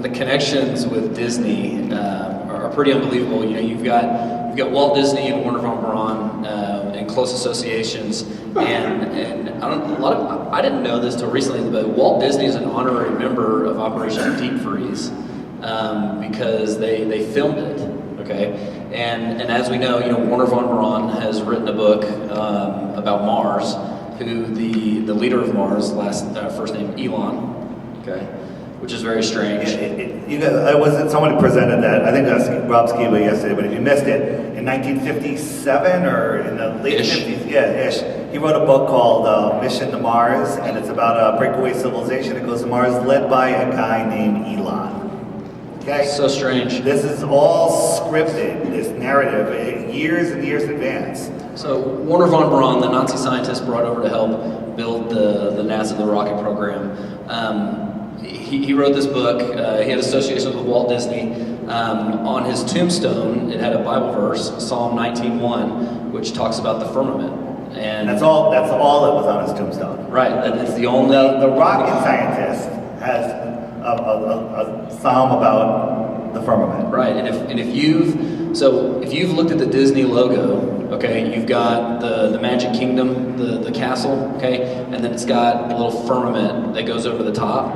The connections with Disney are pretty unbelievable. You know, you've got Walt Disney and Warner von Braun in close associations, and I didn't know this till recently, but Walt Disney is an honorary member of Operation Deep Freeze because they filmed it. Okay, and as we know, you know, Warner von Braun has written a book about Mars, who the leader of Mars, first name Elon. Okay. Which is very strange. Somebody presented that. I think that's Rob Skiba yesterday. But if you missed it, in 1957 or in the late 50s, he wrote a book called Mission to Mars, and it's about a breakaway civilization that goes to Mars, led by a guy named Elon. Okay. So strange. This is all scripted. This narrative, years and years in advance. So Warner von Braun, the Nazi scientist brought over to help build the NASA, the rocket program. He wrote this book. He had associations with Walt Disney. On his tombstone, it had a Bible verse, Psalm 19:1, which talks about the firmament. And that's all that was on his tombstone. Right. That's the only. The rocket scientist has a psalm about the firmament. Right. And if you've looked at the Disney logo, okay, you've got the Magic Kingdom, the castle, okay, and then it's got a little firmament that goes over the top.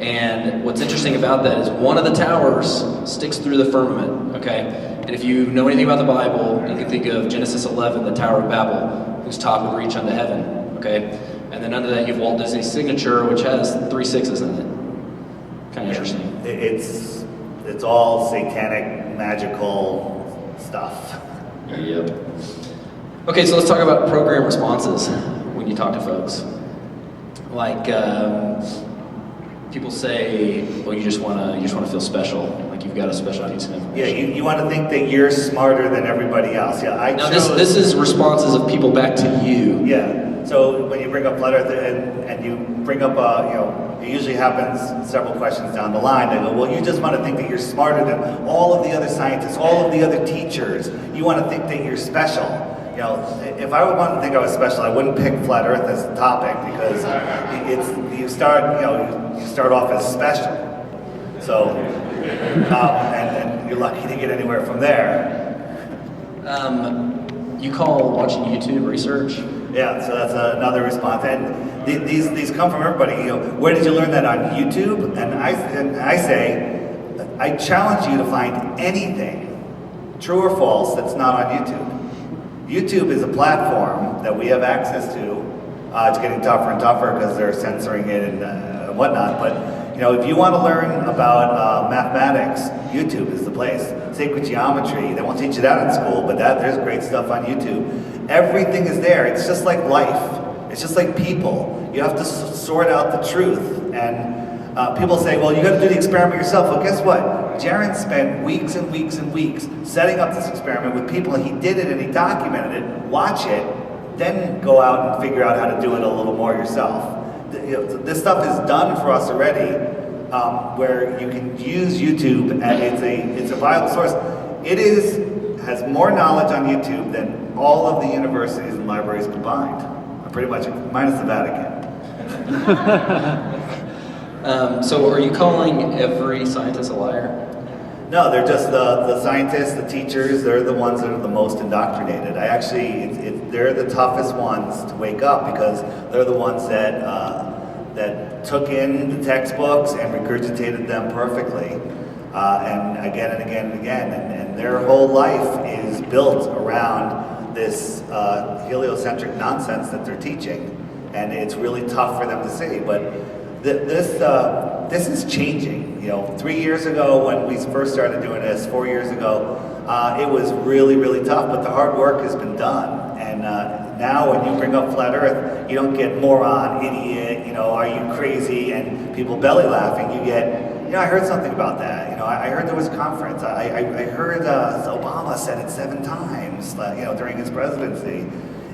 And what's interesting about that is one of the towers sticks through the firmament, okay? And if you know anything about the Bible, you can think of Genesis 11, the Tower of Babel, whose top would reach unto heaven, okay? And then under that you have Walt Disney's signature, which has 3 6s in it. Kind of interesting. It's all satanic, magical stuff. Yep. Okay, so let's talk about program responses when you talk to folks. Like, people say, well, you just want to feel special, like you've got a special needs information. Yeah, you want to think that you're smarter than everybody else. Yeah, this is responses of people back to you. Yeah. So when you bring up Flat Earth and you bring up, it usually happens several questions down the line. They go, well, you just want to think that you're smarter than all of the other scientists, all of the other teachers. You want to think that you're special. You know, if I would want to think I was special, I wouldn't pick Flat Earth as the topic because you start off as special. So, and you're lucky to get anywhere from there. You call watching YouTube research? Yeah, so that's another response. And these come from everybody. You know, where did you learn that on YouTube? And I say, I challenge you to find anything, true or false, that's not on YouTube. YouTube is a platform that we have access to. It's getting tougher and tougher because they're censoring it and whatnot. But you know, if you want to learn about mathematics, YouTube is the place. Sacred geometry, they won't teach you that in school, but there's great stuff on YouTube. Everything is there. It's just like life. It's just like people. You have to sort out the truth. And people say, well, you got to do the experiment yourself. Well, guess what? Jaron spent weeks and weeks and weeks setting up this experiment with people, and he did it and he documented it. Watch it, then go out and figure out how to do it a little more yourself. This stuff is done for us already, where you can use YouTube, and it's a viable source. It has more knowledge on YouTube than all of the universities and libraries combined, pretty much, minus the Vatican. So are you calling every scientist a liar? No, they're just the scientists, the teachers, they're the ones that are the most indoctrinated. They're the toughest ones to wake up because they're the ones that took in the textbooks and regurgitated them perfectly. And again and again and again. And their whole life is built around this heliocentric nonsense that they're teaching. And it's really tough for them to see. But this is changing. You know, 3 years ago when we first started doing this, 4 years ago, it was really, really tough, but the hard work has been done. And now when you bring up Flat Earth, you don't get moron, idiot, you know, are you crazy, and people belly laughing. You get, you know, I heard something about that. You know, I heard there was a conference. I heard Obama said it 7 times, you know, during his presidency.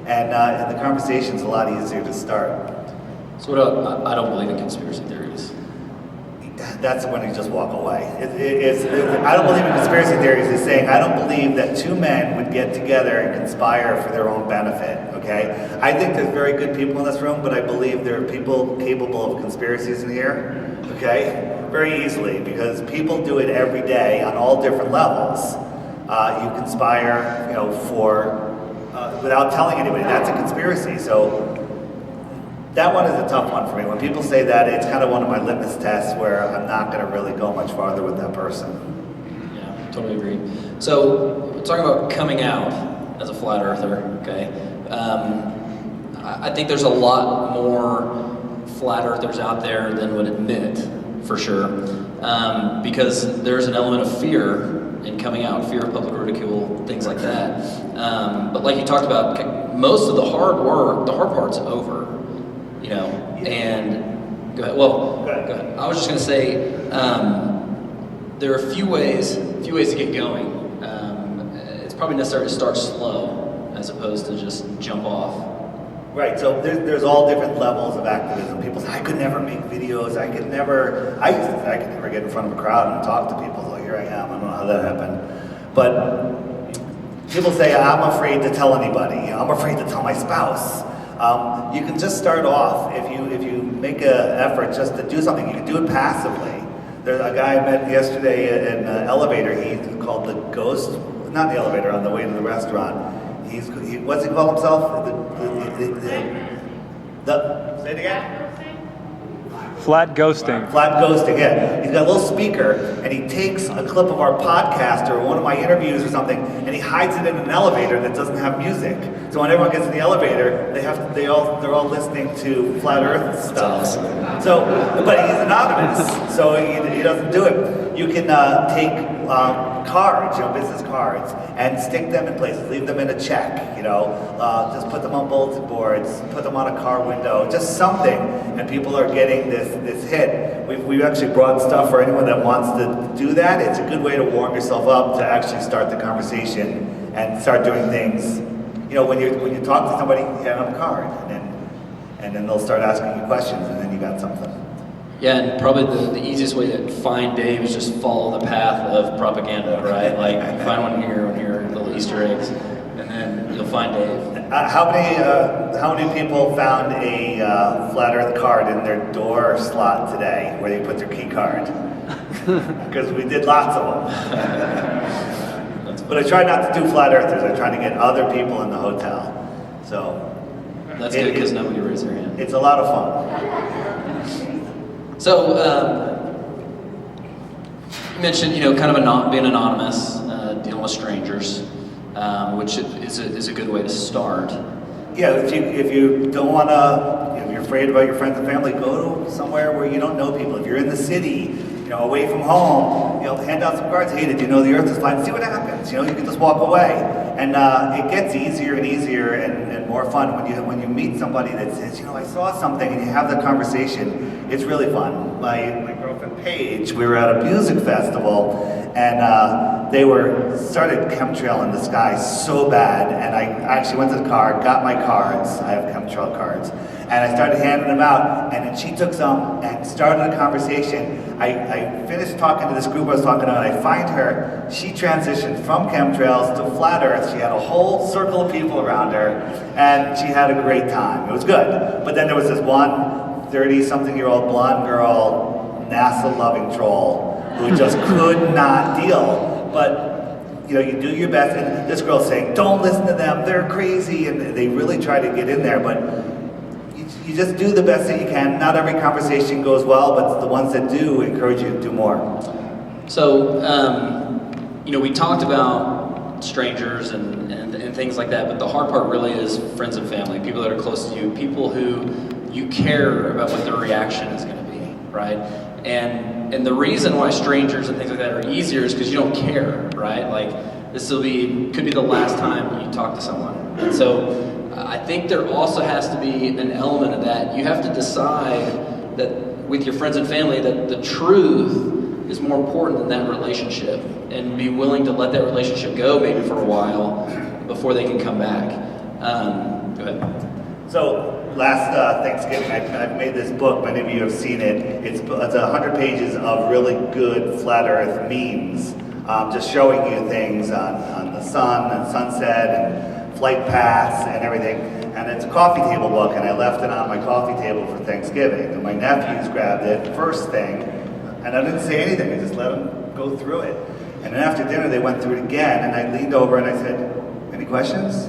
And the conversation's a lot easier to start. So what about, I don't believe in conspiracy theories? That's when you just walk away. I don't believe in conspiracy theories. It's saying I don't believe that 2 men would get together and conspire for their own benefit, okay? I think there's very good people in this room, but I believe there are people capable of conspiracies in here, okay? very easily because people do it every day on all different levels. You conspire, without telling anybody. That's a conspiracy. So that one is a tough one for me. When people say that, it's kind of one of my litmus tests where I'm not going to really go much farther with that person. Yeah, totally agree. So talking about coming out as a flat earther, okay? I think there's a lot more flat earthers out there than would admit, for sure, because there's an element of fear in coming out, fear of public ridicule, things like that. But like you talked about, most of the hard work, the hard part's over, and go ahead. Well, go ahead. I was just going to say, there are a few ways to get going. It's probably necessary to start slow as opposed to just jump off. Right, so there's all different levels of activism. People say, I could never make videos, I could never get in front of a crowd and talk to people. So here I am, I don't know how that happened. But people say, I'm afraid to tell anybody, I'm afraid to tell my spouse. You can just start off. If you make an effort just to do something, you can do it passively. There's a guy I met yesterday in an elevator, he's called the Ghost, not the elevator, on the way to the restaurant. What's he call himself? Say it again? Flat ghosting. Flat ghosting, yeah. He's got a little speaker, and he takes a clip of our podcast or one of my interviews or something, and he hides it in an elevator that doesn't have music. So when everyone gets in the elevator, they're all listening to flat Earth stuff. So, but he's anonymous, so he doesn't do it. You can take cards, business cards, and stick them in places. Leave them in a check, just put them on bulletin boards, put them on a car window, just something. And people are getting this hit. We've actually brought stuff for anyone that wants to do that. It's a good way to warm yourself up to actually start the conversation and start doing things. When you talk to somebody, you hand them a card, and then they'll start asking you questions, and then you got something. Yeah, and probably the easiest way to find Dave is just follow the path of propaganda, right? Like, you find one here, little Easter eggs, and then you'll find Dave. How many people found a flat Earth card in their door slot today, where they put their key card? Because we did lots of them. But I try not to do flat Earthers. I try to get other people in the hotel. So that's good because nobody raised their hand. It's a lot of fun. So, you mentioned, kind of being anonymous, dealing with strangers, which is a good way to start. Yeah, if you don't want to, if you're afraid about your friends and family, go to somewhere where you don't know people. If you're in the city, away from home, hand out some cards. Hey, did you know the Earth is flat? See what happens. You can just walk away, and it gets easier and easier and more fun when you meet somebody that says, I saw something, and you have that conversation. It's really fun. My girlfriend Paige, we were at a music festival, and they started chemtrail in the sky so bad, and I actually went to the car, got my cards. I have chemtrail cards. And I started handing them out, and then she took some and started a conversation. I finished talking to this group I was talking to, and I find her, she transitioned from chemtrails to flat Earth. She had a whole circle of people around her, and she had a great time. It was good. But then there was this one 30-something-year-old blonde girl, NASA-loving troll, who just could not deal. But you do your best, and this girl's saying, don't listen to them, they're crazy, and they really try to get in there, but you just do the best that you can. Not every conversation goes well, but the ones that do encourage you to do more. So, we talked about strangers and things like that, but the hard part really is friends and family, people that are close to you, people who you care about what their reaction is going to be, right? And the reason why strangers and things like that are easier is because you don't care, right? Like, could be the last time you talk to someone. And so I think there also has to be an element of that. You have to decide that with your friends and family that the truth is more important than that relationship, and be willing to let that relationship go maybe for a while before they can come back. Go ahead. So last Thanksgiving, I've made this book. Many of you have seen it. It's 100 pages of really good flat Earth memes, just showing you things on the sun and sunset and flight paths and everything. And it's a coffee table book, and I left it on my coffee table for Thanksgiving. And my nephews grabbed it first thing, And I didn't say anything, I just let them go through it. And then after dinner, they went through it again, and I leaned over and I said, any questions?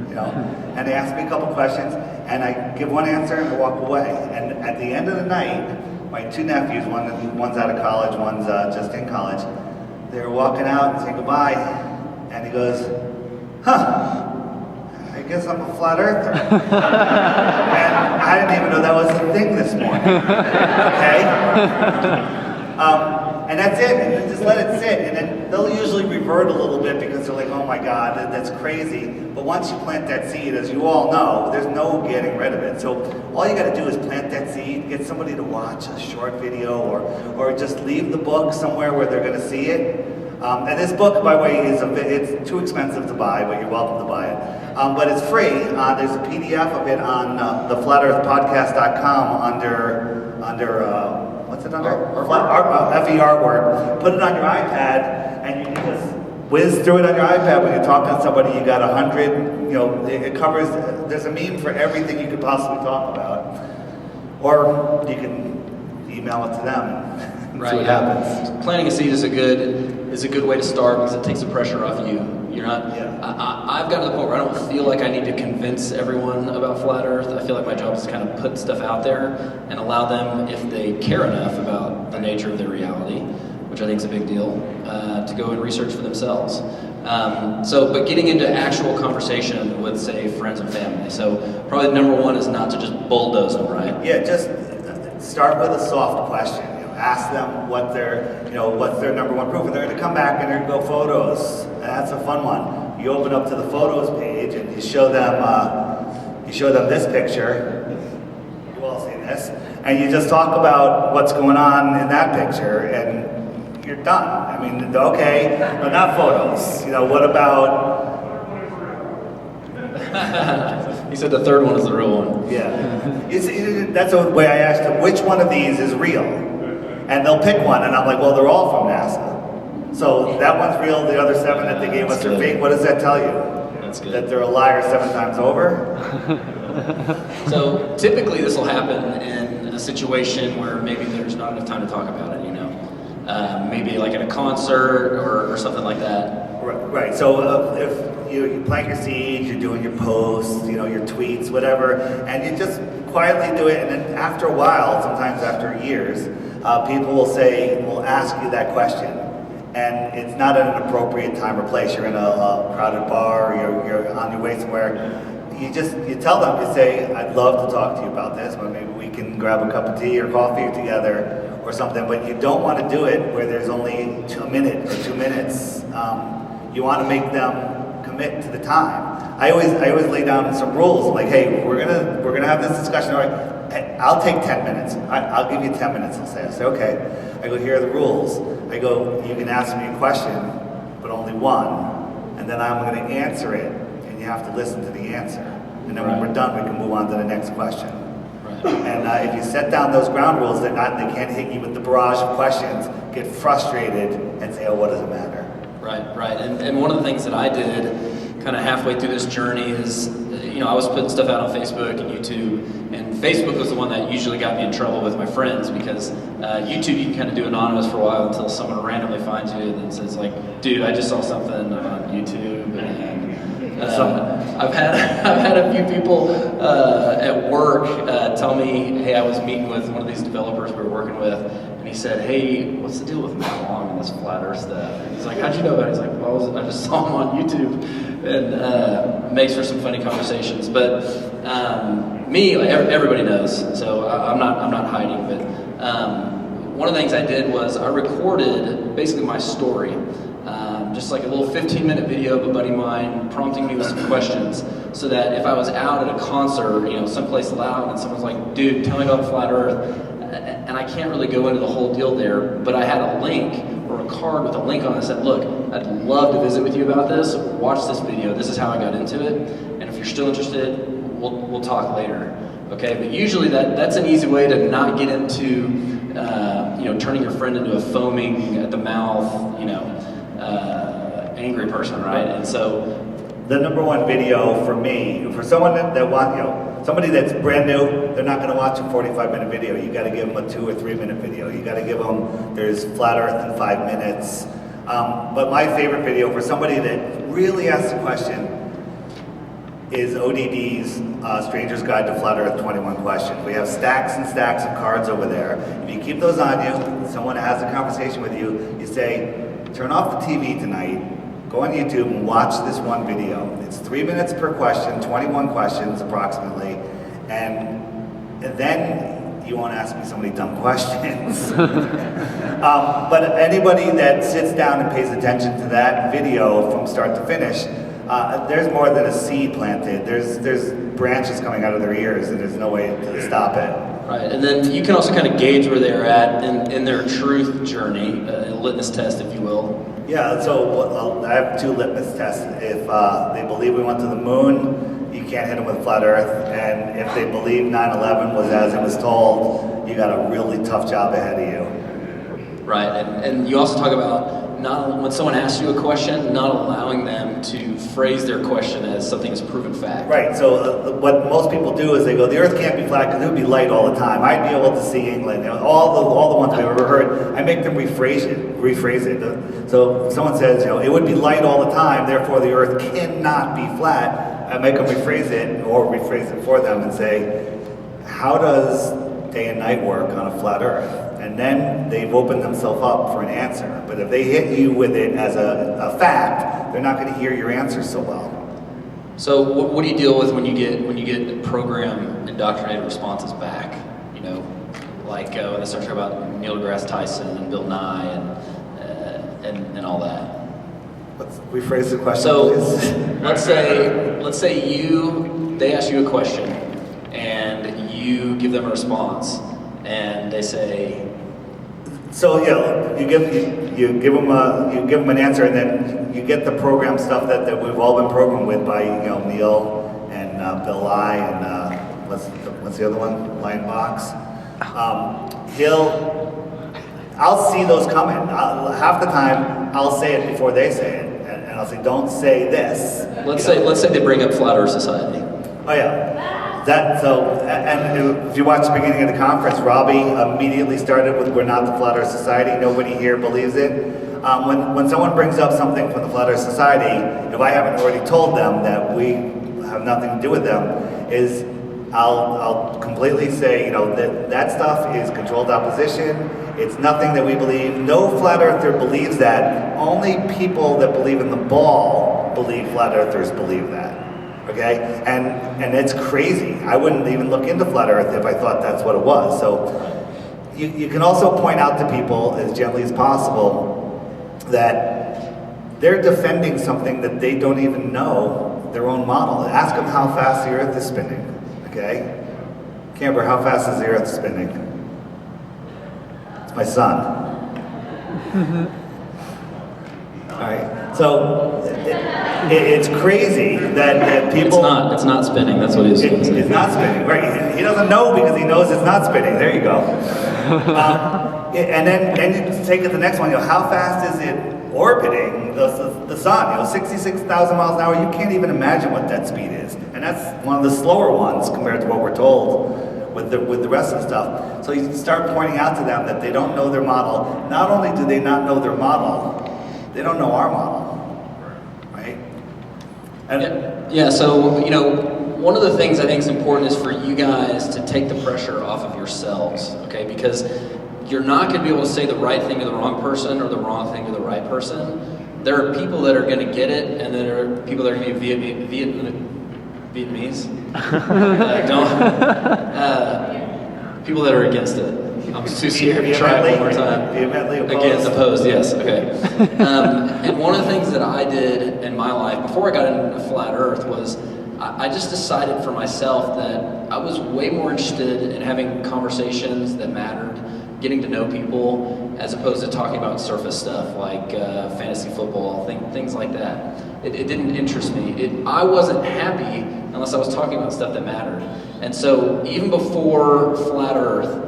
You know, and they asked me a couple questions, and I give one answer and I walk away. And at the end of the night, my two nephews, one's out of college, one's just in college, they were walking out and saying goodbye, and he goes, I guess I'm a flat earther. And I didn't even know that was a thing this morning, okay? And that's it, and then just let it sit, and then they'll usually revert a little bit because they're like, oh my God, that's crazy. But once you plant that seed, as you all know, there's no getting rid of it. So all you gotta do is plant that seed, get somebody to watch a short video, or just leave the book somewhere where they're gonna see it. And this book, by the way, it's too expensive to buy, but you're welcome to buy it. But it's free. There's a PDF of it on theflatearthpodcast.com under what's it under? FER word. Put it on your iPad, and you can just whiz through it on your iPad. When you're talking to somebody, you got 100. You know, it covers. There's a meme for everything you could possibly talk about, or you can email it to them. And see what happens. Planting a seed is a good way to start because it takes the pressure off you. You're not. Yeah. I've gotten to the point where I don't feel like I need to convince everyone about flat Earth. I feel like my job is to kind of put stuff out there and allow them, if they care enough about the nature of their reality, which I think is a big deal, to go and research for themselves. But getting into actual conversation with, say, friends and family. So probably number one is not to just bulldoze them, right? Yeah, just start with a soft question. Ask them what what's their number one proof, and they're going to come back and they're going to go photos. And that's a fun one. You open up to the photos page and you show them this picture. You all seen this, and you just talk about what's going on in that picture, and you're done. I mean, okay, but not photos. You know, what about? He said the third one is the real one. Yeah, you see, that's the way I asked them. Which one of these is real? And they'll pick one, and I'm like, well, they're all from NASA. So that one's real, the other 7 that they gave us are fake. What does that tell you? That's good. That they're a liar 7 times over? So typically this will happen in a situation where maybe there's not enough time to talk about it, you know. Maybe like at a concert or something like that. Right. So if you plant your seeds, you're doing your posts, your tweets, whatever, and you just quietly do it, and then after a while, sometimes after years, people will ask you that question, and it's not at an appropriate time or place. You're in a crowded bar, or you're on your way somewhere. You tell them, you say, I'd love to talk to you about this, but maybe we can grab a cup of tea or coffee together or something, but you don't want to do it where there's only 2 minutes or 2 minutes. You want to make them commit to the time. I always lay down some rules, like, hey, we're gonna have this discussion. All right, I'll take 10 minutes. I'll give you 10 minutes. I say, okay. I go, here are the rules. I go, you can ask me a question, but only one, and then I'm going to answer it, and you have to listen to the answer. And then when we're done, we can move on to the next question. Right. And if you set down those ground rules, they can't hit you with the barrage of questions, get frustrated, and say, oh, what does it matter? Right. And one of the things that I did kind of halfway through this journey is, I was putting stuff out on Facebook and YouTube, and Facebook was the one that usually got me in trouble with my friends because YouTube you can kind of do anonymous for a while until someone randomly finds you and then says like, dude, I just saw something on YouTube, and I've had a few people at work tell me, hey, I was meeting with one of these developers we were working with, and he said, hey, what's the deal with Matt Long and this flat Earth stuff? And he's like, how'd you know about it? He's like, well, I just saw him on YouTube, and makes for some funny conversations. But me, like, everybody knows, so I'm not hiding. But one of the things I did was I recorded basically my story. Just like a little 15-minute video of a buddy of mine prompting me with some questions, so that if I was out at a concert, someplace loud, and someone's like, dude, tell me about flat Earth, and I can't really go into the whole deal there, but I had a link or a card with a link on it that said, look, I'd love to visit with you about this, watch this video, this is how I got into it, and if you're still interested, we'll talk later, okay? But usually that's an easy way to not get into, turning your friend into a foaming at the mouth, angry person, right? And so the number one video for me, for someone that wants, somebody that's brand new, they're not going to watch a 45-minute video. You got to give them a 2 or 3 minute video. You got to give them, there's Flat Earth in 5 minutes. But my favorite video for somebody that really asks a question is ODD's Stranger's Guide to Flat Earth 21 Questions. We have stacks and stacks of cards over there. If you keep those on you, someone has a conversation with you, you say, turn off the TV tonight, go on YouTube and watch this one video. It's 3 minutes per question, 21 questions approximately, and then you won't ask me so many dumb questions. But anybody that sits down and pays attention to that video from start to finish, there's more than a seed planted. There's branches coming out of their ears, and there's no way to stop it. Right, and then you can also kind of gauge where they're at in their truth journey, a litmus test, if you will. Yeah, so I have 2 litmus tests. If they believe we went to the moon, you can't hit them with flat Earth, and if they believe 9/11 was as it was told, you got a really tough job ahead of you. Right, and you also talk about when someone asks you a question, not allowing them to phrase their question as something that's proven fact. Right, so what most people do is they go, the Earth can't be flat because it would be light all the time. I'd be able to see England. You know, all the ones we've ever heard, I make them rephrase it. So if someone says, you know, it would be light all the time, therefore the Earth cannot be flat, I make them rephrase it or rephrase it for them and say, how does day and night work on a flat Earth? And then they've opened themselves up for an answer. But if they hit you with it as a fact, they're not going to hear your answer so well. So what do you deal with when you get program indoctrinated responses back? You know, like when they start talking about Neil deGrasse Tyson and Bill Nye and all that. Let's rephrase the question, so, please. let's say they ask you a question and you give them a response, and they say. So yeah, you give them an answer, and then you get the program stuff that we've all been programmed with by Neil and Bill Nye and what's the other one? Lion Box. I'll see those coming. Half the time, I'll say it before they say it, and I'll say, "Don't say this." Let's say they bring up Flat Earth Society. Oh yeah. And if you watch the beginning of the conference, Robbie immediately started with, "We're not the Flat Earth Society. Nobody here believes it." When someone brings up something from the Flat Earth Society, if I haven't already told them that we have nothing to do with them, is I'll completely say, that stuff is controlled opposition. It's nothing that we believe. No Flat Earther believes that. Only people that believe in the ball believe Flat Earthers believe that. Okay, and it's crazy. I wouldn't even look into Flat Earth if I thought that's what it was. So you can also point out to people as gently as possible that they're defending something that they don't even know their own model. Ask them how fast the Earth is spinning. Okay, Camber, how fast is the Earth spinning? It's my son. All right, so it's crazy that people. It's not spinning. That's what he's saying. It's not spinning, right? He doesn't know because he knows it's not spinning. There you go. And then you take it to the next one. How fast is it orbiting the sun? 66,000 miles an hour. You can't even imagine what that speed is, and that's one of the slower ones compared to what we're told with the rest of the stuff. So you start pointing out to them that they don't know their model. Not only do they not know their model, they don't know our model, right? And yeah. So one of the things I think is important is for you guys to take the pressure off of yourselves, okay? Because you're not going to be able to say the right thing to the wrong person or the wrong thing to the right person. There are people that are going to get it, and then there are people that are going to be Vietnamese. People that are against it. I'm too scared to try it one more time. Vehemently opposed. Against opposed, yes, okay. And one of the things that I did in my life before I got into Flat Earth was I just decided for myself that I was way more interested in having conversations that mattered, getting to know people, as opposed to talking about surface stuff like fantasy football, things like that. It didn't interest me. I wasn't happy unless I was talking about stuff that mattered. And so even before Flat Earth,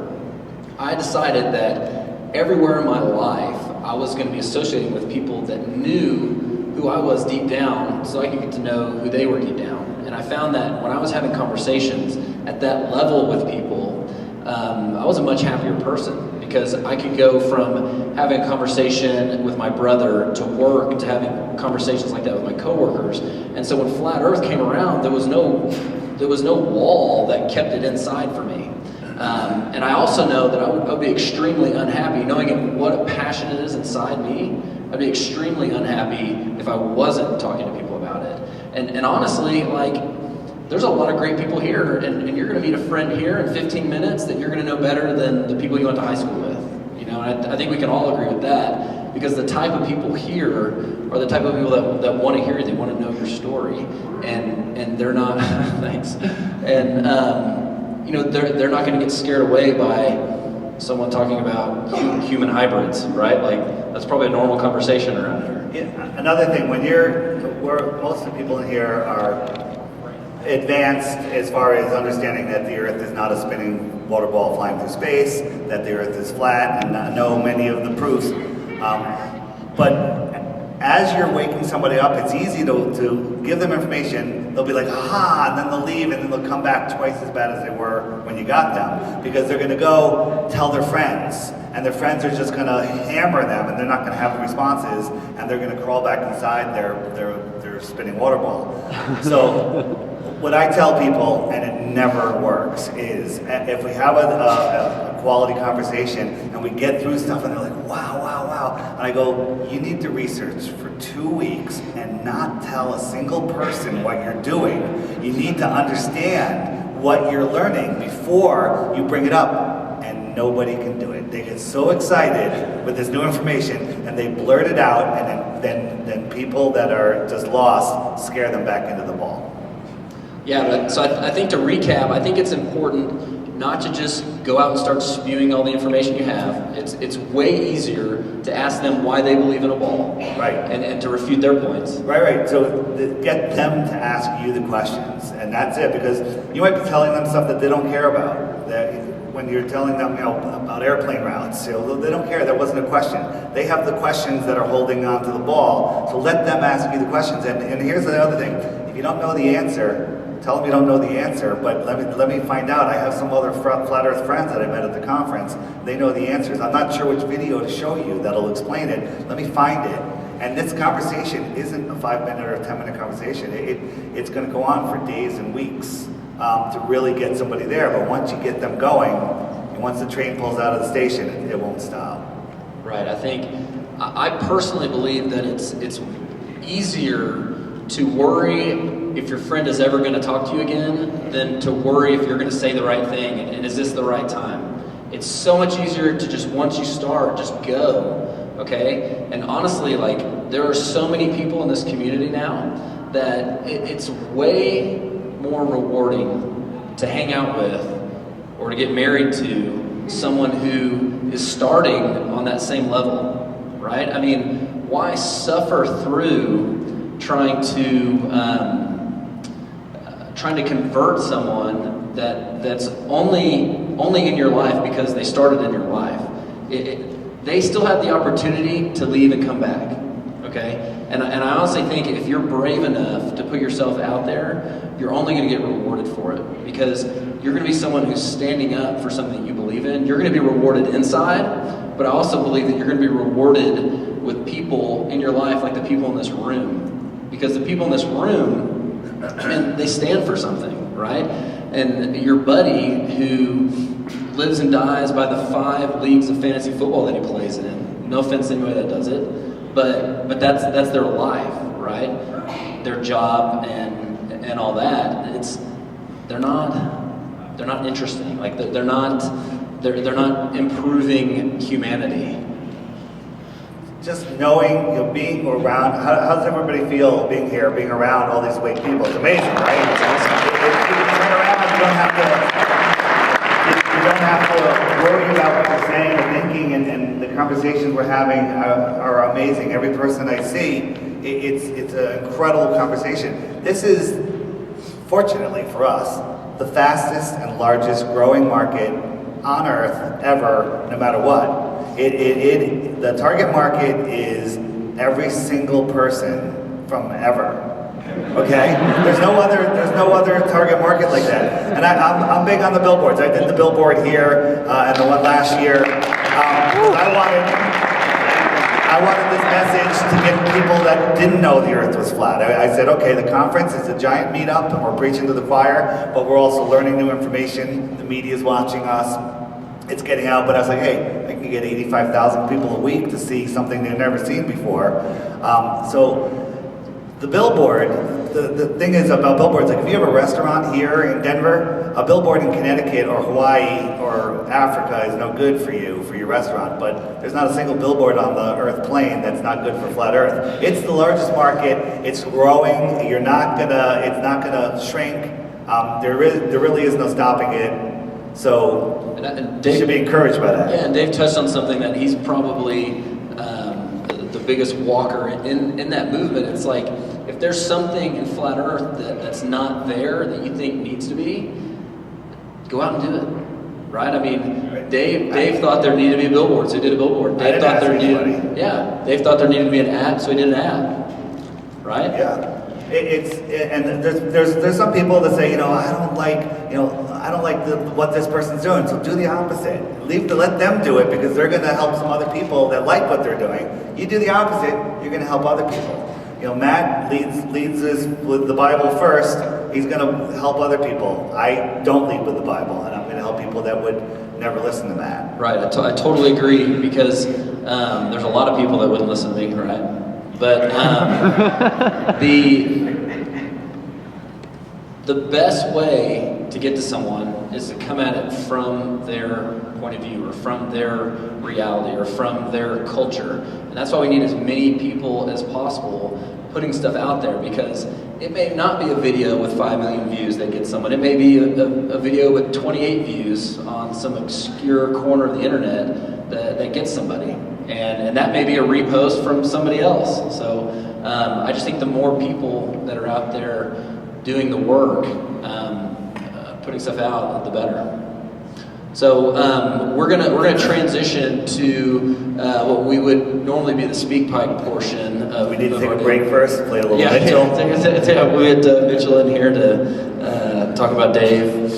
I decided that everywhere in my life, I was going to be associating with people that knew who I was deep down so I could get to know who they were deep down. And I found that when I was having conversations, at that level with people, I was a much happier person because I could go from having a conversation with my brother to work to having conversations like that with my coworkers. And so when Flat Earth came around, there was no wall that kept it inside for me. And I also know that I would be extremely unhappy knowing what a passion it is inside me. I'd be extremely unhappy if I wasn't talking to people about it. And honestly, like, there's a lot of great people here, and you're going to meet a friend here in 15 minutes that you're going to know better than the people you went to high school with. You know, and I think we can all agree with that, because the type of people here are the type of people that want to hear you, they want to know your story, and they're not, thanks, and you know, they're not going to get scared away by someone talking about human hybrids, right? Like, that's probably a normal conversation around here. Yeah, another thing, where most of the people in here are advanced as far as understanding that the Earth is not a spinning water ball flying through space, that the Earth is flat, and know many of the proofs. But as you're waking somebody up, it's easy to give them information. They'll be like, aha, and then they'll leave, and then they'll come back twice as bad as they were when you got them, because they're going to go tell their friends, and their friends are just going to hammer them, and they're not going to have the responses, and they're going to crawl back inside their spinning water ball. So what I tell people, and it never works, is if we have a quality conversation and we get through stuff and they're like, wow, wow, wow, and I go, you need to research for 2 weeks and not tell a single person what you're doing. You need to understand what you're learning before you bring it up, and nobody can do it. They get so excited with this new information and they blurt it out, and then people that are just lost scare them back into the ball. Yeah, but so I think to recap, I think it's important not to just go out and start spewing all the information you have. It's way easier to ask them why they believe in a ball, right, and to refute their points. Right. So get them to ask you the questions, and that's it. Because you might be telling them stuff that they don't care about. That when you're telling them, you know, about airplane routes, you know, they don't care. That wasn't a question. They have the questions that are holding on to the ball. So let them ask you the questions. And here's the other thing: if you don't know the answer, tell them you don't know the answer, but let me find out. I have some other Flat Earth friends that I met at the conference. They know the answers. I'm not sure which video to show you that'll explain it. Let me find it. And this conversation isn't a 5-minute or a 10-minute conversation. It's going to go on for days and weeks to really get somebody there. But once you get them going, and once the train pulls out of the station, it won't stop. Right. I personally believe that it's easier to worry if your friend is ever going to talk to you again than to worry if you're going to say the right thing and is this the right time. It's so much easier to just, once you start, just go, okay? And honestly, like, there are so many people in this community now that it's way more rewarding to hang out with or to get married to someone who is starting on that same level, right? I mean, why suffer through trying to convert someone that's only in your life because they started in your life? They still have the opportunity to leave and come back, okay? And I honestly think if you're brave enough to put yourself out there, you're only going to get rewarded for it, because you're going to be someone who's standing up for something that you believe in. You're going to be rewarded inside, but I also believe that you're going to be rewarded with people in your life like the people in this room, because the people in this room, and they stand for something, right? And your buddy who lives and dies by the 5 leagues of fantasy football that he plays in, no offense to anybody that does it, but that's their life, right? Their job and all that. They're not interesting. Like, they're not improving humanity. Just knowing, you know, being around, how does everybody feel being here, being around all these great people? It's amazing, right? It's awesome. If you turn around, you don't have to worry about what you're saying or thinking, and the conversations we're having are amazing. Every person I see, it's an incredible conversation. This is, fortunately for us, the fastest and largest growing market on Earth ever, no matter what. The target market is every single person from ever. Okay, there's no other target market like that. And I'm big on the billboards. I did the billboard here and the one last year. I wanted this message to get people that didn't know the earth was flat. I said, okay, the conference is a giant meetup and we're preaching to the choir, but we're also learning new information. The media is watching us. It's getting out, but I was like, hey, I can get 85,000 people a week to see something they've never seen before. So the billboard, the thing is about billboards, like if you have a restaurant here in Denver, a billboard in Connecticut or Hawaii or Africa is no good for you, for your restaurant, but there's not a single billboard on the earth plane that's not good for flat earth. It's the largest market, it's growing, it's not gonna shrink, there really is no stopping it, so and Dave should be encouraged by that. Yeah, and Dave touched on something that he's probably the biggest walker in that movement. It's like, if there's something in flat earth that's not there that you think needs to be, go out and do it, right? I mean, Dave thought there needed to be a billboard, so he did a billboard. Dave thought there needed to be an app, so he did an app, right? Yeah. And there's some people that say, I don't like what this person's doing, so do the opposite. Let them do it because they're going to help some other people that like what they're doing. You do the opposite, you're going to help other people. Matt leads us with the Bible first. He's going to help other people. I don't lead with the Bible, and I'm going to help people that would never listen to Matt. Right. I totally agree because there's a lot of people that wouldn't listen to me, right? But the best way to get to someone is to come at it from their point of view or from their reality or from their culture. And that's why we need as many people as possible putting stuff out there, because it may not be a video with 5 million views that gets someone. It may be a video with 28 views on some obscure corner of the internet that gets somebody. And that may be a repost from somebody else. So I just think the more people that are out there doing the work, putting stuff out, the better. So we're gonna transition to what we would normally be the speak pipe portion. We need to take a break first, play a little Mitchell. We had Mitchell in here to talk about Dave.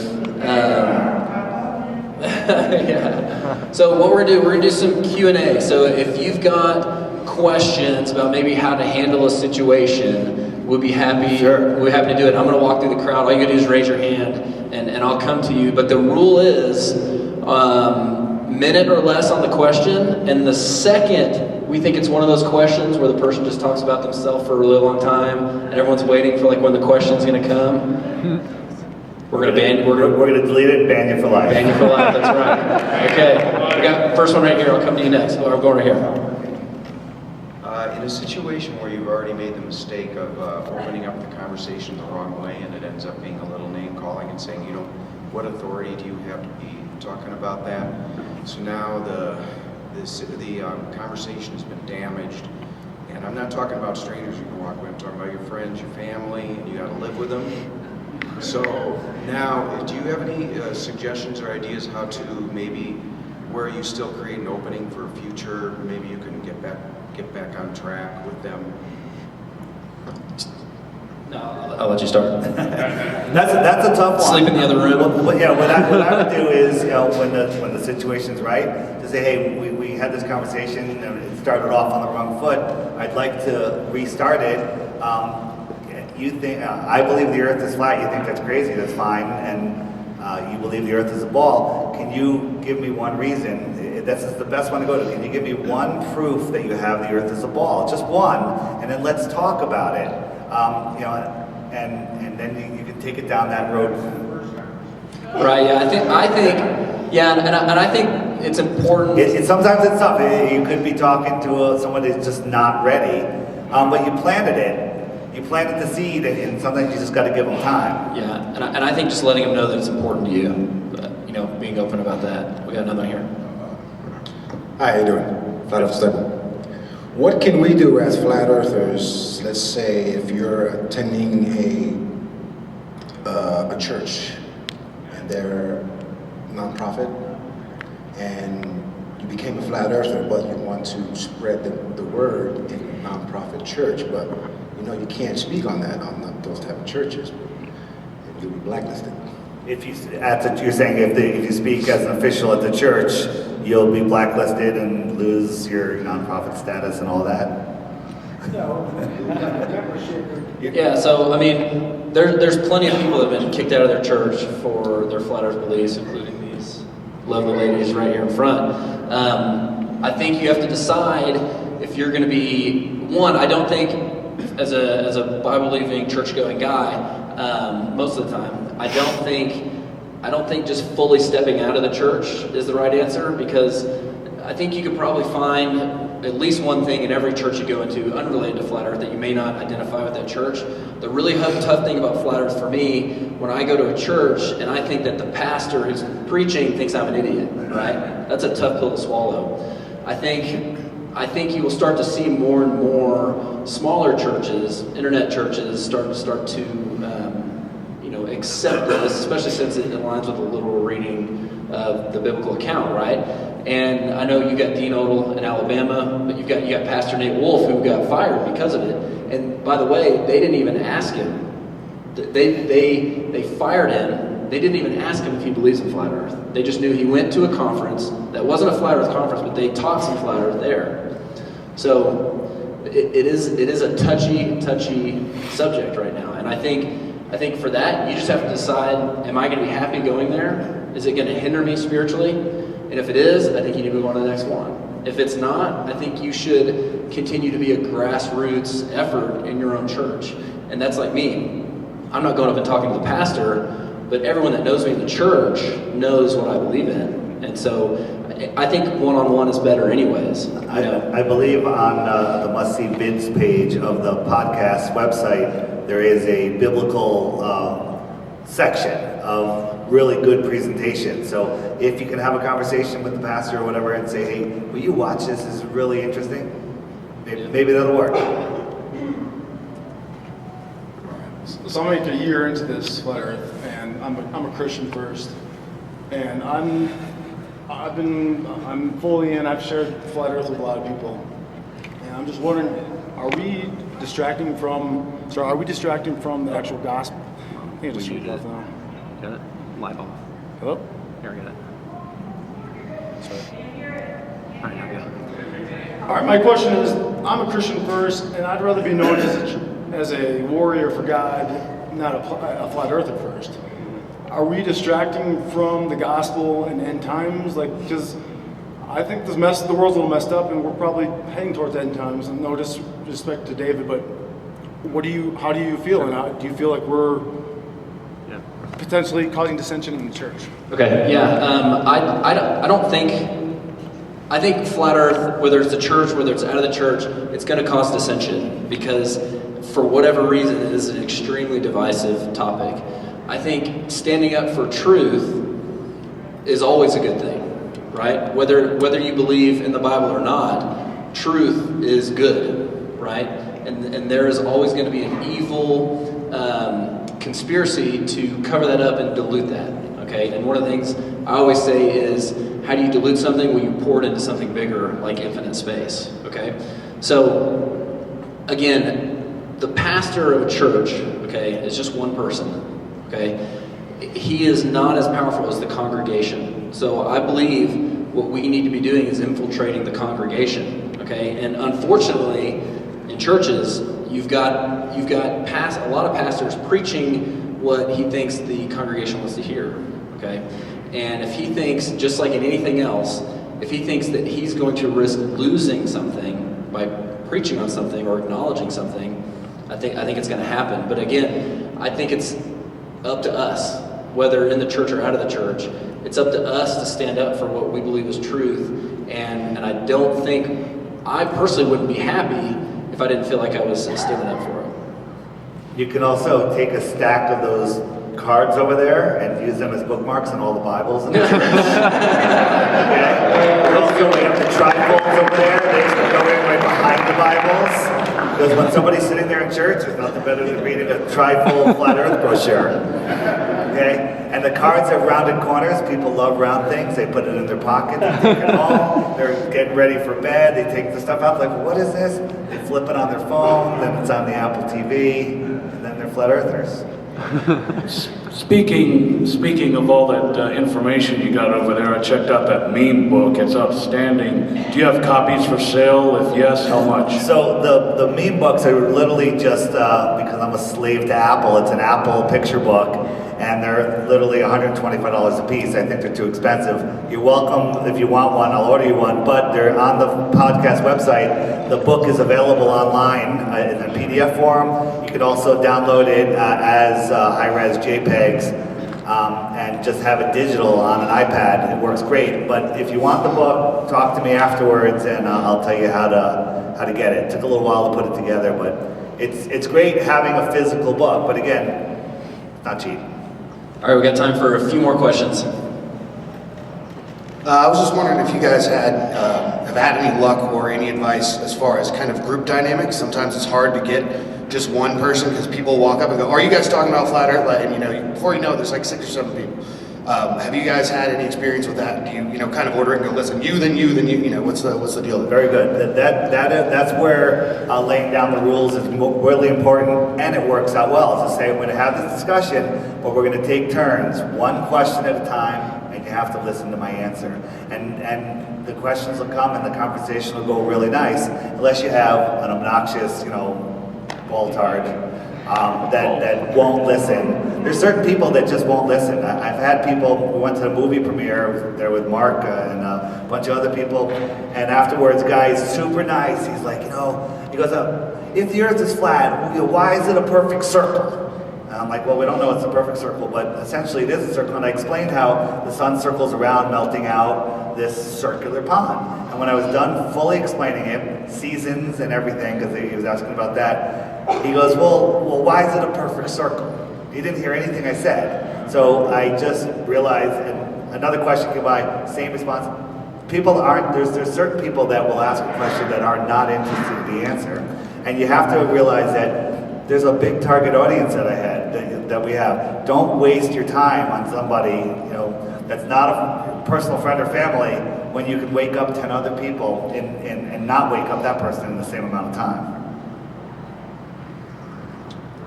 Yeah. So what we're gonna do some Q&A. So if you've got questions about maybe how to handle a situation, we'd be happy. Sure. We're happy to do it. I'm going to walk through the crowd. All you got to do is raise your hand, and I'll come to you. But the rule is minute or less on the question. And the second we think it's one of those questions where the person just talks about themselves for a really long time, and everyone's waiting for like when the question's going to come, we're going to delete it and ban you for life. Ban you for life. That's right. Okay. We got first one right here. I'll come to you next. I'm going right here. In a situation where you've already made the mistake of opening up the conversation the wrong way, and it ends up being a little name calling and saying, what authority do you have to be talking about that? So now the conversation has been damaged, and I'm not talking about strangers you can walk away. I'm talking about your friends, your family, and you got to live with them. So now, do you have any suggestions or ideas how to maybe where you still create an opening for a future? Maybe you can get back on track with them. No, I'll let you start. That's a tough one. Sleep in the other room. What I would do is, when the situation's right, to say, hey, we had this conversation and it started off on the wrong foot. I'd like to restart it. You think I believe the Earth is flat. You think that's crazy? That's fine. And you believe the Earth is a ball. Can you give me one reason? That's the best one to go to. Can you give me one proof that you have the Earth is a ball? Just one, and then let's talk about it. And then you can take it down that road. Right. Yeah. I think. Yeah. And I think it's important. Sometimes it's tough. You could be talking to someone who's just not ready, but you planted it. You planted the seed, and sometimes you just got to give them time. Yeah. And I think just letting them know that it's important to you. Being open about that. We got another here. Hi, how you doing? Flat Earth Stable. What can we do as flat earthers, let's say if you're attending a church and they're non-profit and you became a flat earther, but you want to spread the word in a non-profit church, but you can't speak on that on those type of churches. You'll be blacklisted. If you, you're saying if you speak as an official at the church, you'll be blacklisted and lose your nonprofit status and all that? Yeah, so I mean, there's plenty of people that have been kicked out of their church for their flat earth beliefs, including these lovely ladies right here in front. I think you have to decide if you're going to be one. I don't think, as a Bible-believing, church-going guy, most of the time, I don't think just fully stepping out of the church is the right answer, because I think you could probably find at least one thing in every church you go into, unrelated to flat earth, that you may not identify with that church. The really tough thing about flat earth for me, when I go to a church and I think that the pastor who's preaching thinks I'm an idiot, right? That's a tough pill to swallow. I think you will start to see more and more smaller churches, internet churches, start to accept this, especially since it aligns with the literal reading of the biblical account, right? And I know you got Dean Odell in Alabama, but you got Pastor Nate Wolf, who got fired because of it. And by the way, they didn't even ask him. They fired him. They didn't even ask him if he believes in flat Earth. They just knew he went to a conference that wasn't a flat Earth conference, but they taught some flat Earth there. So it is a touchy subject right now, and I think for that, you just have to decide, am I going to be happy going there? Is it going to hinder me spiritually? And if it is, I think you need to move on to the next one. If it's not, I think you should continue to be a grassroots effort in your own church. And that's like me. I'm not going up and talking to the pastor, but everyone that knows me in the church knows what I believe in. And so I think one-on-one is better anyways. I believe on the Must See Bids page of the podcast website, there is a biblical section of really good presentation. So if you can have a conversation with the pastor or whatever and say, hey, will you watch this? This is really interesting. Maybe that'll work. So I'm like a year into this flat Earth, and I'm a Christian first, and I'm fully in. I've shared flat Earth with a lot of people, and I'm just wondering, are we distracting from the actual gospel? I think I just turned it off now. Got it? Live off. Hello? Here, I got it. Sorry. All right, now go. All right, my question is, I'm a Christian first, and I'd rather be known as a warrior for God, not a flat earther first. Are we distracting from the gospel and end times? Because I think the world's a little messed up, and we're probably heading towards end times. And no disrespect to David, but how do you feel? And do you feel like we're potentially causing dissension in the church? Okay, yeah. I don't think. I think flat Earth, whether it's the church, whether it's out of the church, it's going to cause dissension because, for whatever reason, it is an extremely divisive topic. I think standing up for truth is always a good thing, right? Whether you believe in the Bible or not, truth is good, right? And there is always going to be an evil conspiracy to cover that up and dilute that, okay? And one of the things I always say is, how do you dilute something? Well, you pour it into something bigger, like infinite space, okay? So, again, the pastor of a church, okay, is just one person, okay? He is not as powerful as the congregation. So I believe what we need to be doing is infiltrating the congregation, okay? And unfortunately, in churches, you've got a lot of pastors preaching what he thinks the congregation wants to hear, okay? And if he thinks, just like in anything else, if he thinks that he's going to risk losing something by preaching on something or acknowledging something, I think it's going to happen. But again, I think it's up to us, whether in the church or out of the church. It's up to us to stand up for what we believe is truth. And I don't think, I personally wouldn't be happy if I didn't feel like I was standing up for it. You can also take a stack of those cards over there and use them as bookmarks on all the Bibles in the church. Okay? Also, we have the trifolds over there. They go in right behind the Bibles. Because when somebody's sitting there in church, there's nothing better than reading a trifold flat earth brochure. Okay? And the cards have rounded corners. People love round things. They put it in their pocket. They take it home. They're getting ready for bed. They take the stuff out. Like, what is this? They flip it on their phone. Then it's on the Apple TV. And then they're flat earthers. Speaking of all that information you got over there, I checked out that meme book. It's outstanding. Do you have copies for sale? If yes, how much? So the meme books are literally just because I'm a slave to Apple. It's an Apple picture book, and they're literally $125 a piece. I think they're too expensive. You're welcome if you want one. I'll order you one. But they're on the podcast website. The book is available online in a PDF form. You can also download it as high-res JPEGs. And just have it digital on an iPad. It works great. But if you want the book, talk to me afterwards, and I'll tell you how to get it. It took a little while to put it together, but it's great having a physical book. But again, not cheap. All right, we got time for a few more questions. I was just wondering if you guys have had any luck or any advice as far as kind of group dynamics. Sometimes it's hard to get just one person because people walk up and go, "Are you guys talking about flat Earth?" And before you know, there's like 6 or 7 people. Have you guys had any experience with that? Do you kind of order it and go, "Listen, you, then you, then you." What's the deal? Very good. That's where laying down the rules is really important, and it works out well. To say, we're going to have this discussion, but we're going to take turns, one question at a time, and you have to listen to my answer. And the questions will come, and the conversation will go really nice, unless you have an obnoxious, ball-tard that won't listen. There's certain people that just won't listen. I've had people, we went to the movie premiere, I was there with Mark and a bunch of other people, and afterwards, guy's super nice. He's like, he goes, if the earth is flat, why is it a perfect circle? And I'm like, well, we don't know it's a perfect circle, but essentially it is a circle. And I explained how the sun circles around, melting out this circular pond. And when I was done fully explaining it, seasons and everything, because he was asking about that, he goes, well, why is it a perfect circle? He didn't hear anything I said. So I just realized, and another question came by, same response. People aren't, there's certain people that will ask a question that are not interested in the answer. And you have to realize that there's a big target audience that we have. Don't waste your time on somebody, that's not a personal friend or family when you can wake up 10 other people and not wake up that person in the same amount of time.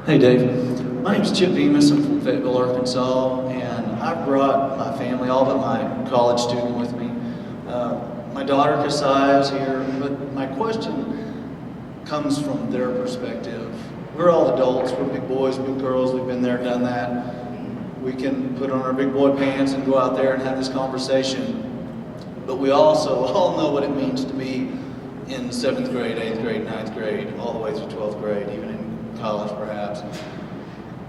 Hey Dave, my name's Chip Bemis. I'm from Fayetteville, Arkansas, and I brought my family, all but my college student with me. My daughter Kasai is here, but my question comes from their perspective. We're all adults, we're big boys, big girls, we've been there, done that. We can put on our big boy pants and go out there and have this conversation. But we also all know what it means to be in 7th grade, 8th grade, 9th grade, all the way through 12th grade, even in college perhaps.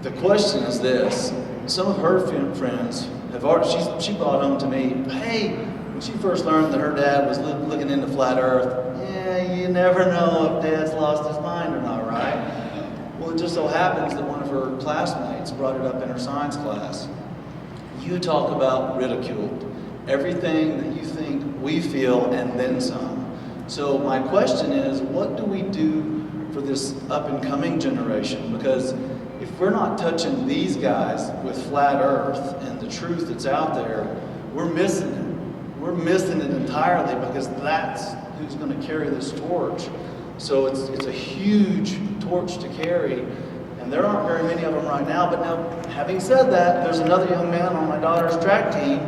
The question is this: some of her friends have already, she brought home to me, hey, when she first learned that her dad was looking into flat earth, you never know if dad's lost his mind or not, right? Well, it just so happens that one of her classmates brought it up in her science class. You talk about ridiculed. Everything that you think we feel and then some. So my question is, what do we do for this up-and-coming generation? Because if we're not touching these guys with flat earth and the truth that's out there, we're missing it. We're missing it entirely because that's who's going to carry this torch. So it's a huge torch to carry, and there aren't very many of them right now. But now, having said that, there's another young man on my daughter's track team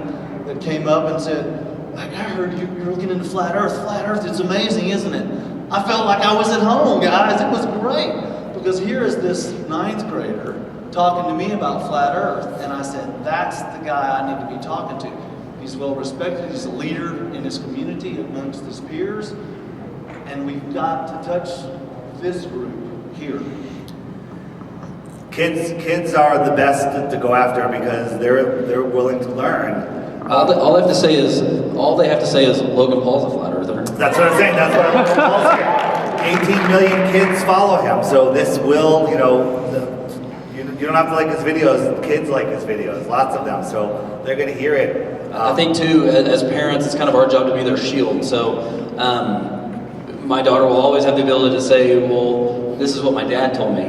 that came up and said, I heard you're looking into flat earth. Flat earth, it's amazing, isn't it? I felt like I was at home, guys. It was great. Because here is this 9th grader talking to me about flat earth, and I said, that's the guy I need to be talking to. He's well respected, he's a leader in his community amongst his peers, and we've got to touch this group here. Kids are the best to go after because they're willing to learn. All they have to say is Logan Paul's a flat earther. That's what I'm saying. That's what Logan Paul's saying. 18 million kids follow him, so this will, you don't have to like his videos. Kids like his videos, lots of them, so they're going to hear it. I think too, as parents, it's kind of our job to be their shield. So my daughter will always have the ability to say, well, this is what my dad told me,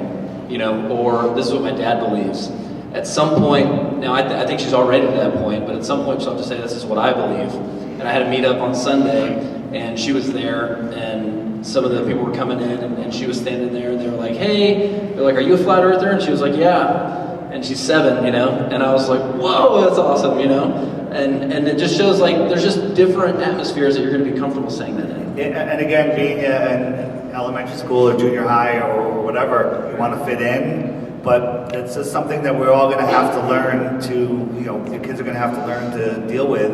or this is what my dad believes. at some point, now I think she's already to that point, but at some point she'll have to say, this is what I believe. And I had a meetup on Sunday, and she was there, and some of the people were coming in, and she was standing there, and they were like, hey, they're like, are you a flat earther? And she was like, yeah. And she's 7, you know? And I was like, whoa, that's awesome, you know? And it just shows like there's just different atmospheres that you're going to be comfortable saying that in. And again, being in elementary school or junior high or whatever, you want to fit in, but it's just something that we're all going to have to learn to, you know, the kids are going to have to learn to deal with.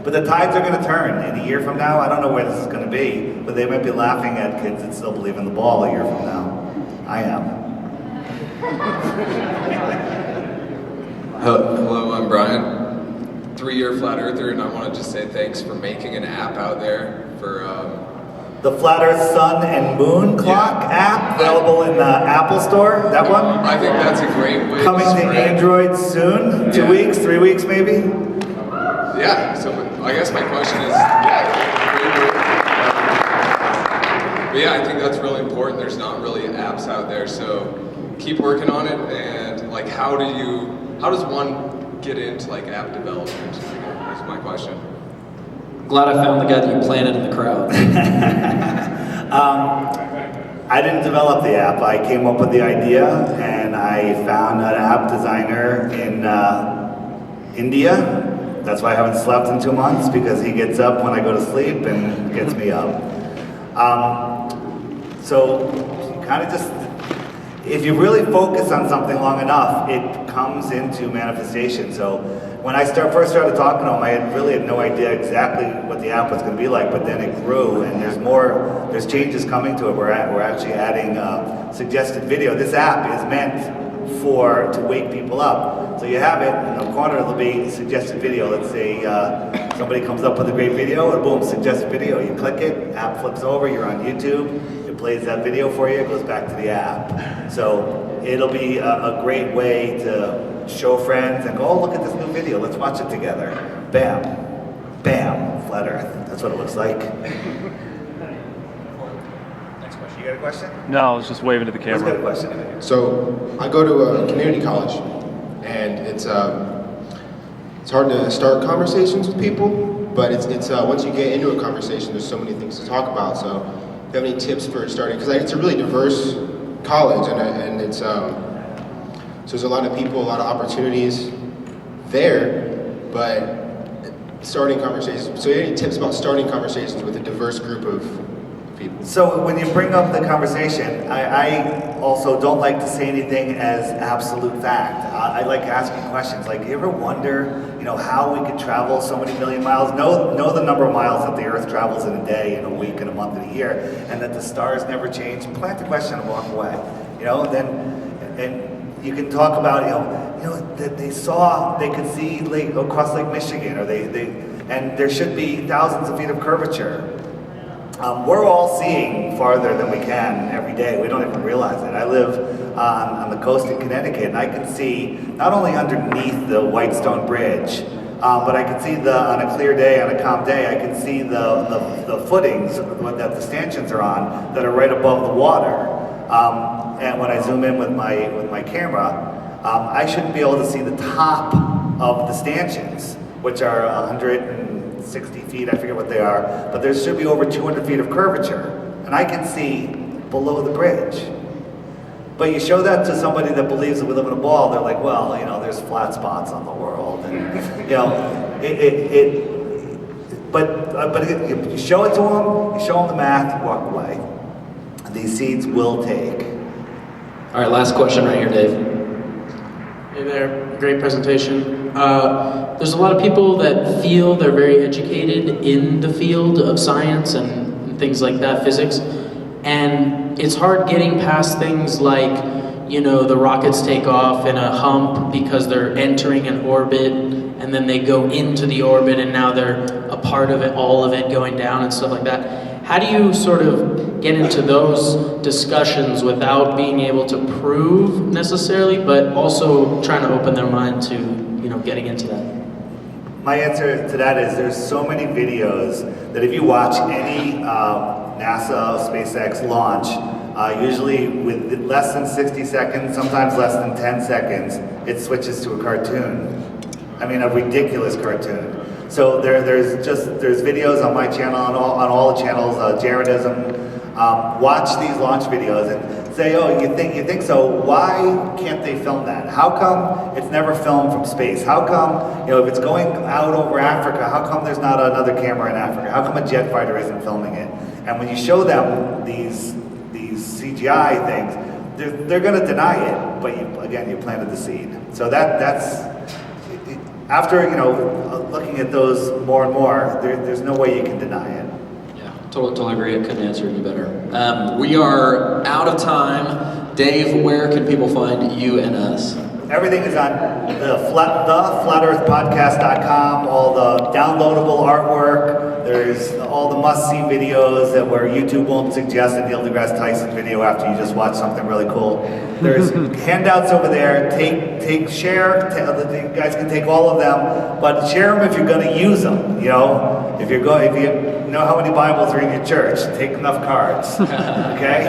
But the tides are going to turn. In a year from now, I don't know where this is going to be, but they might be laughing at kids that still believe in the ball a year from now. I am. Hello, I'm Brian, 3-year flat earther, and I want to just say thanks for making an app out there for the Flat Earth Sun and Moon Clock app available in the Apple Store. That one? I think that's a great way. Coming to Android soon. 2 weeks, 3 weeks, maybe. Yeah. So I guess my question is, but yeah, I think that's really important. There's not really apps out there, so keep working on it. And like, how does one get into like app development? Is my question. Glad I found the guy that you planted in the crowd. I didn't develop the app. I came up with the idea, and I found an app designer in India. That's why I haven't slept in 2 months, because he gets up when I go to sleep and gets me up. So you kind of just, if you really focus on something long enough, it comes into manifestation. So when I first started talking to him, I really had no idea exactly what the app was going to be like, but then it grew, and there's changes coming to it. We're actually adding suggested video. This app is meant to wake people up. So you have it, in the corner it'll be suggested video. Let's say somebody comes up with a great video, and boom, suggested video. You click it, app flips over, you're on YouTube, it plays that video for you, it goes back to the app. So it'll be a great way to show friends and go, oh, look at this new video, let's watch it together. Bam, bam, flat earth. That's what it looks like. Next question. You got a question? No, I was just waving to the Who's got a camera. question? So I go to a community college, and it's hard to start conversations with people, but it's once you get into a conversation, there's so many things to talk about. So do you have any tips for starting? Because it's a really diverse college, and it's so there's a lot of people, a lot of opportunities there, but starting conversations. So do you have any tips about starting conversations with a diverse group of people? So when you bring up the conversation, I also don't like to say anything as absolute fact. I like asking questions like, you ever wonder, how we could travel so many million miles? Know the number of miles that the Earth travels in a day, in a week, in a month, in a year, and that the stars never change? Plant the question and walk away. And you can talk about, that they could see across Lake Michigan, or and there should be thousands of feet of curvature. We're all seeing farther than we can every day. We don't even realize it. I live on the coast in Connecticut, and I can see not only underneath the Whitestone Bridge, but I can see on a clear day, on a calm day, I can see the footings that the stanchions are on that are right above the water. And when I zoom in with my camera, I shouldn't be able to see the top of the stanchions, which are 160 feet, I forget what they are, but there should be over 200 feet of curvature, and I can see below the bridge. But you show that to somebody that believes that we live in a ball, they're like, well, there's flat spots on the world, and but you show it to them, you show them the math, you walk away. These seeds will take. All right, last question right here, Dave. Hey there, great presentation. There's a lot of people that feel they're very educated in the field of science and things like that, physics, and it's hard getting past things like, the rockets take off in a hump because they're entering an orbit, and then they go into the orbit, and now they're a part of it, all of it going down and stuff like that. How do you sort of get into those discussions without being able to prove necessarily, but also trying to open their mind to, getting into that? My answer to that is there's so many videos that if you watch any NASA, SpaceX launch, Usually with less than 60 seconds, sometimes less than 10 seconds, it switches to a cartoon. I mean, a ridiculous cartoon. So there's videos on my channel, on all the channels, Jaredism. Watch these launch videos and say, oh, you think so? Why can't they film that? How come it's never filmed from space? How come, if it's going out over Africa, how come there's not another camera in Africa? How come a jet fighter isn't filming it? And when you show them these CGI things, they're going to deny it. But you planted the seed. So that's after looking at those more and more, there's no way you can deny it. Totally agree. I couldn't answer any better. We are out of time. Dave, where can people find you and us? Everything is on the flatearthpodcast.com, all the downloadable artwork. There's all the must-see videos where YouTube won't suggest a Neil deGrasse Tyson video after you just watch something really cool. There's handouts over there. Share. You guys can take all of them, but share them if you're going to use them. If you know how many Bibles are in your church, take enough cards. Okay?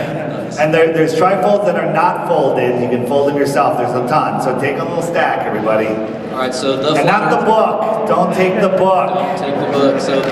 And there's trifolds that are not folded. You can fold them yourself. There's a ton. So take a little stack, everybody. All right. So and not the book. Don't take the book. Don't take the book. So